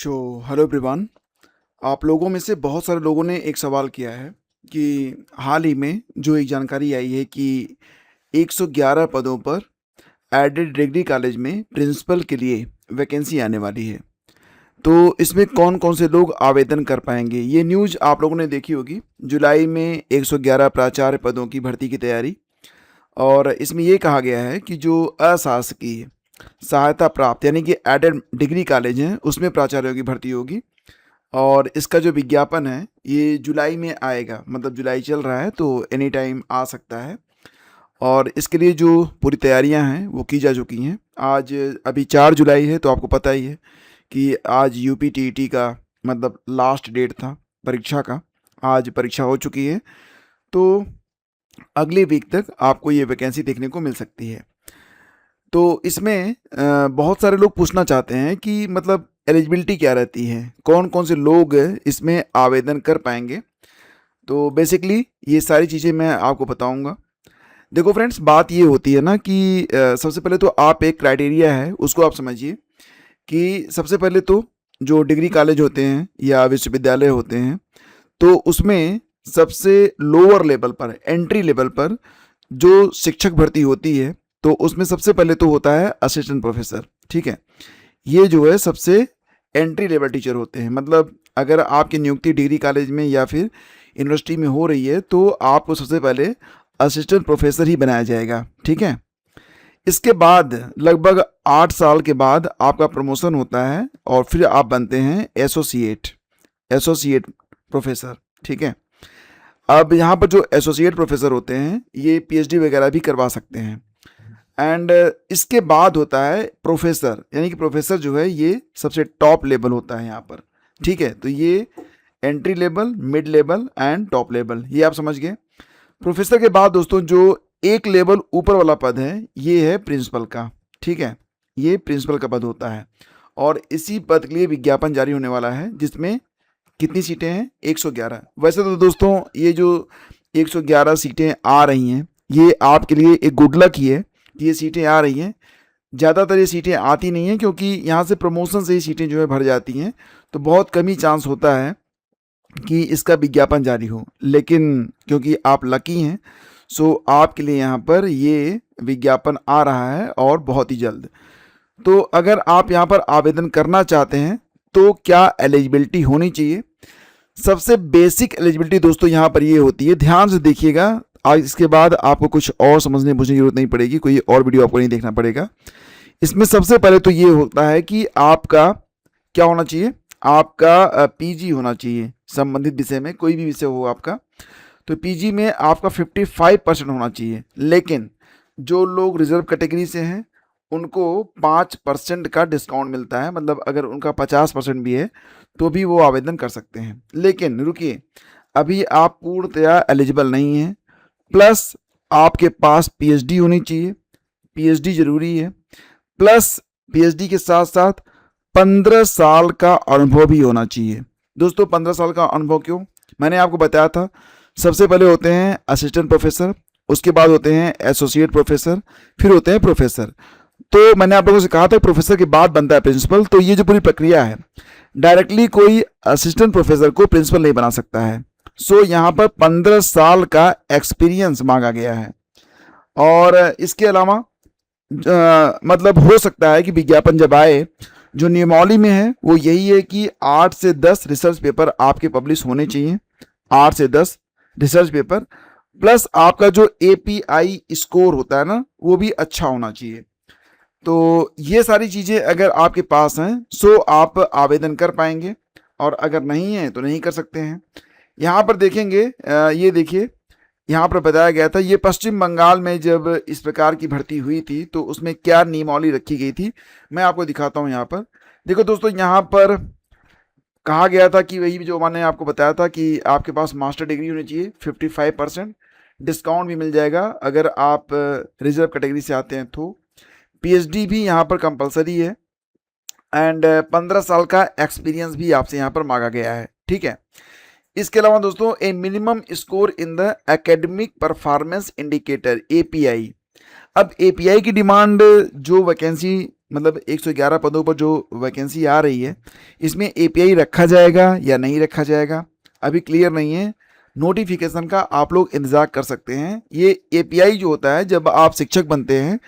Hello everyone. आप लोगों में से बहुत सारे लोगों ने एक सवाल किया है कि हाल ही में जो एक जानकारी आई है कि 111 पदों पर एडेड डिग्री कॉलेज में प्रिंसिपल के लिए वैकेंसी आने वाली है। तो इसमें कौन कौन से लोग आवेदन कर पाएंगे, ये न्यूज़ आप लोगों ने देखी होगी। जुलाई में 111 प्राचार्य पदों की भर्ती की तैयारी, और इसमें ये कहा गया है कि जो अशासकीय सहायता प्राप्त यानी कि एडेड डिग्री कॉलेज हैं उसमें प्राचार्यों की भर्ती होगी। और इसका जो विज्ञापन है ये जुलाई में आएगा, मतलब जुलाई चल रहा है तो एनी टाइम आ सकता है। और इसके लिए जो पूरी तैयारियां हैं वो की जा चुकी हैं। आज अभी 4 जुलाई है तो आपको पता ही है कि आज यूपीटीईटी का मतलब लास्ट डेट था परीक्षा का। आज परीक्षा हो चुकी है तो अगले वीक तक आपको ये वैकेंसी देखने को मिल सकती है। तो इसमें बहुत सारे लोग पूछना चाहते हैं कि मतलब एलिजिबिलिटी क्या रहती है, कौन कौन से लोग इसमें आवेदन कर पाएंगे। तो बेसिकली ये सारी चीज़ें मैं आपको बताऊंगा। देखो फ्रेंड्स, बात ये होती है ना कि सबसे पहले तो आप एक क्राइटेरिया है उसको आप समझिए कि सबसे पहले तो जो डिग्री कॉलेज होते हैं या विश्वविद्यालय होते हैं तो उसमें सबसे लोअर लेवल पर, एंट्री लेवल पर जो शिक्षक भर्ती होती है तो उसमें सबसे पहले तो होता है असिस्टेंट प्रोफेसर। ठीक है, ये जो है सबसे एंट्री लेवल टीचर होते हैं। मतलब अगर आपकी नियुक्ति डिग्री कॉलेज में या फिर यूनिवर्सिटी में हो रही है तो आपको सबसे पहले असिस्टेंट प्रोफेसर ही बनाया जाएगा। ठीक है, इसके बाद लगभग 8 साल के बाद आपका प्रमोशन होता है और फिर आप बनते हैं एसोसिएट प्रोफेसर। ठीक है, अब यहाँ पर जो एसोसिएट प्रोफेसर होते हैं ये पीएचडी वगैरह भी करवा सकते हैं। एंड इसके बाद होता है प्रोफेसर, यानी कि प्रोफेसर जो है ये सबसे टॉप लेवल होता है यहाँ पर। ठीक है, तो ये entry level, mid level and top level, ये आप समझ गए। प्रोफेसर के बाद दोस्तों जो एक लेवल ऊपर वाला पद है ये है प्रिंसिपल का। ठीक है, ये प्रिंसिपल का पद होता है और इसी पद के लिए विज्ञापन जारी होने वाला है जिसमें कितनी सीटें हैं, 111। वैसे तो दोस्तों ये जो 111 सीटें आ रही हैं ये आपके लिए एक गुड लक ही है कि ये सीटें आ रही हैं। ज़्यादातर ये सीटें आती नहीं हैं क्योंकि यहाँ से प्रमोशन से ही सीटें जो है भर जाती हैं, तो बहुत कम ही चांस होता है कि इसका विज्ञापन जारी हो। लेकिन क्योंकि आप लकी हैं सो आपके लिए यहाँ पर ये विज्ञापन आ रहा है और बहुत ही जल्द। तो अगर आप यहाँ पर आवेदन करना चाहते हैं तो क्या एलिजिबिलिटी होनी चाहिए? सबसे बेसिक एलिजिबिलिटी दोस्तों यहाँ पर ये होती है, ध्यान से देखिएगा। आज इसके बाद आपको कुछ और समझने बुझने की जरूरत नहीं पड़ेगी, कोई और वीडियो आपको नहीं देखना पड़ेगा। इसमें सबसे पहले तो ये होता है कि आपका क्या होना चाहिए, आपका पीजी होना चाहिए संबंधित विषय में, कोई भी विषय हो आपका। तो पीजी में आपका 55% होना चाहिए। लेकिन जो लोग रिजर्व कैटेगरी से हैं उनको 5% का डिस्काउंट मिलता है, मतलब अगर उनका 50% भी है तो भी वो आवेदन कर सकते हैं। लेकिन रुकिए, अभी आप पूर्णतया एलिजिबल नहीं हैं। प्लस आपके पास पीएचडी होनी चाहिए, पीएचडी जरूरी है। प्लस पीएचडी के साथ साथ 15 साल का अनुभव भी होना चाहिए। दोस्तों 15 साल का अनुभव क्यों? मैंने आपको बताया था सबसे पहले होते हैं असिस्टेंट प्रोफेसर, उसके बाद होते हैं एसोसिएट प्रोफेसर, फिर होते हैं प्रोफेसर। तो मैंने आप लोगों से कहा था प्रोफेसर के बाद बनता है प्रिंसिपल। तो ये जो पूरी प्रक्रिया है, डायरेक्टली कोई असिस्टेंट प्रोफेसर को प्रिंसिपल नहीं बना सकता है। सो यहाँ पर 15 साल का एक्सपीरियंस मांगा गया है। और इसके अलावा मतलब हो सकता है कि विज्ञापन जब आए, जो नियमावली में है वो यही है कि 8 से 10 रिसर्च पेपर आपके पब्लिश होने चाहिए, 8 से 10 रिसर्च पेपर। प्लस आपका जो एपीआई स्कोर होता है ना वो भी अच्छा होना चाहिए। तो ये सारी चीज़ें अगर आपके पास हैं सो आप आवेदन कर पाएंगे, और अगर नहीं है तो नहीं कर सकते हैं। यहाँ पर देखेंगे, ये देखिए यहाँ पर बताया गया था, ये पश्चिम बंगाल में जब इस प्रकार की भर्ती हुई थी तो उसमें क्या नियमावली रखी गई थी मैं आपको दिखाता हूँ। यहाँ पर देखो दोस्तों, यहाँ पर कहा गया था कि वही जो मैंने आपको बताया था कि आपके पास मास्टर डिग्री होनी चाहिए, 55% डिस्काउंट भी मिल जाएगा अगर आप रिजर्व कैटेगरी से आते हैं तो। पीएचडी भी यहाँ पर कंपलसरी है एंड 15 साल का एक्सपीरियंस भी आपसे यहाँ पर मांगा गया है। ठीक है, इसके अलावा दोस्तों ए minimum score in the academic performance indicator API. अब एपीआई की डिमांड जो वैकेंसी मतलब 111 पदों पर जो वैकेंसी आ रही है, इसमें एपीआई रखा जाएगा या नहीं रखा जाएगा, अभी क्लियर नहीं है। नोटिफिकेशन का आप लोग इंतज़ार कर सकते हैं। ये एपीआई जो होता है, जब आप शिक्षक बनते हैं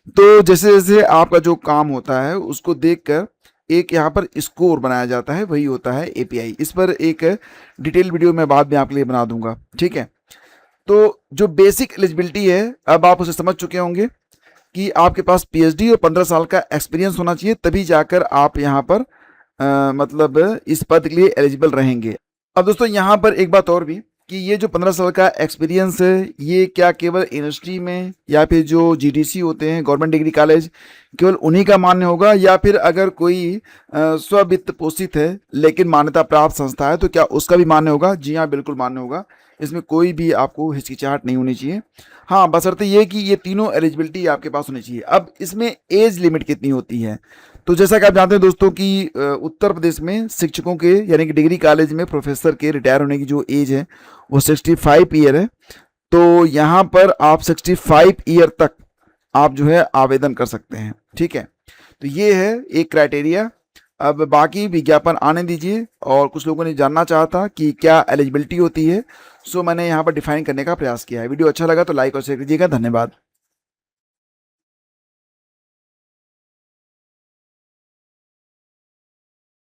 तो जैसे जैसे आपका जो काम होता है उसको देखकर एक यहाँ पर स्कोर बनाया जाता है, वही होता है एपीआई। इस पर एक डिटेल वीडियो मैं बाद में आपके लिए बना दूंगा, ठीक है। तो जो बेसिक एलिजिबिलिटी है, अब आप उसे समझ चुके होंगे कि आपके पास पीएचडी और 15 साल का एक्सपीरियंस होना चाहिए, तभी जाकर आप यहाँ पर मतलब इस पद के लिए एलिजिबल रहेंगे। अब दोस्तों यहाँ पर एक बात और भी कि ये जो 15 साल का एक्सपीरियंस है, ये क्या केवल यूनिवर्सिटी में या फिर जो जीडीसी होते हैं, गवर्नमेंट डिग्री कॉलेज, केवल उन्हीं का मान्य होगा, या फिर अगर कोई स्ववित्त पोषित है लेकिन मान्यता प्राप्त संस्था है तो क्या उसका भी मान्य होगा? जी हाँ, बिल्कुल मान्य होगा। इसमें कोई भी आपको हिचकिचाहट नहीं होनी चाहिए। हाँ, बशर्ते ये कि ये तीनों एलिजिबिलिटी आपके पास होनी चाहिए। अब इसमें एज लिमिट कितनी होती है? तो जैसा कि आप जानते हैं दोस्तों कि उत्तर प्रदेश में शिक्षकों के यानी कि डिग्री कॉलेज में प्रोफेसर के रिटायर होने की जो एज है वो 65 ईयर है। तो यहाँ पर आप 65 ईयर तक आप जो है आवेदन कर सकते हैं, ठीक है। तो ये है एक क्राइटेरिया। अब बाकी विज्ञापन आने दीजिए। और कुछ लोगों ने जानना चाहा था कि क्या एलिजिबिलिटी होती है, सो मैंने यहाँ पर डिफाइन करने का प्रयास किया है। वीडियो अच्छा लगा तो लाइक और शेयर कीजिएगा। धन्यवाद।